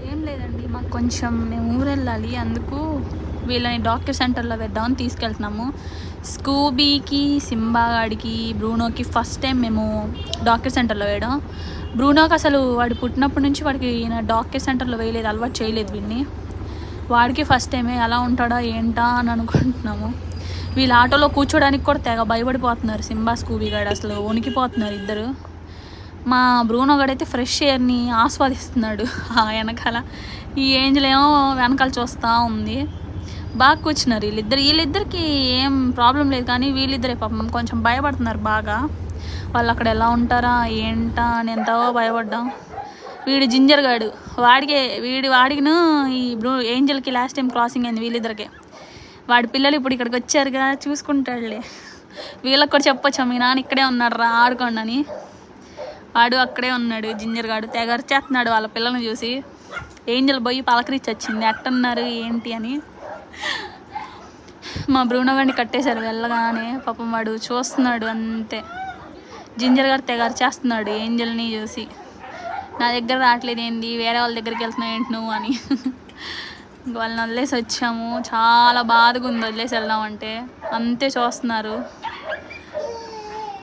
ఏం లేదండి, మాకు కొంచెం మేము ఊరెళ్ళాలి, అందుకు వీళ్ళని డాక్టర్ సెంటర్లో వేద్దామని తీసుకెళ్తున్నాము. స్కూబీకి, సింబాగాడికి, బ్రూనోకి ఫస్ట్ టైం మేము డాక్టర్ సెంటర్లో వేయడం. బ్రూనోకి అసలు వాడు పుట్టినప్పటి నుంచి వాడికి డాక్టర్ సెంటర్లో వేయలేదు, అలవాటు చేయలేదు వీడిని. వాడికి ఫస్ట్ టైమే, ఎలా ఉంటాడా ఏంటా అని అనుకుంటున్నాము. వీళ్ళు ఆటోలో కూర్చోడానికి కూడా తెగ భయపడిపోతున్నారు. సింబా స్కూబీ గాడు అసలు వణికిపోతున్నారు ఇద్దరు. మా బ్రూనో గడైతే ఫ్రెష్ ఎయిర్ని ఆస్వాదిస్తున్నాడు వెనకాల. ఈ ఏంజల్ ఏమో వెనకాల చూస్తూ ఉంది. బాగా కూర్చున్నారు వీళ్ళిద్దరికి ఏం ప్రాబ్లం లేదు, కానీ వీళ్ళిద్దరే పాపం కొంచెం భయపడుతున్నారు బాగా. వాళ్ళు అక్కడ ఎలా ఉంటారా ఏంటా అని ఎంతో భయపడ్డాం. వీడు జింజర్ గాడు, వాడికిను ఈ ఏంజల్కి లాస్ట్ టైం క్రాసింగ్ అయింది వీళ్ళిద్దరికే. వాడి పిల్లలు ఇప్పుడు ఇక్కడికి వచ్చారుగా, చూసుకుంటాడులే. వీళ్ళకి కూడా చెప్పొచ్చా మీ నాన్న ఇక్కడే ఉన్నాడు రా ఆడుకోండి అని. వాడు అక్కడే ఉన్నాడు జింజర్ గాడు, తెగ అరిచేస్తున్నాడు వాళ్ళ పిల్లల్ని చూసి. ఏంజల్ పోయి పలకరించి వచ్చింది ఎట్టున్నారు ఏంటి అని. మా బ్రూనో గాడిని కట్టేశారు వెళ్ళగానే, పాపం వాడు చూస్తున్నాడు అంతే. జింజర్ గారు తెగ అరిచేస్తున్నాడు ఏంజల్ని చూసి, నా దగ్గర రావట్లేదు ఏంది, వేరే వాళ్ళ దగ్గరికి వెళ్తున్నావు ఏంటి నువ్వు అని. వాళ్ళని వదిలేసి వచ్చాము, చాలా బాధగా ఉంది వదిలేసి వెళ్దామంటే. అంతే చూస్తున్నారు.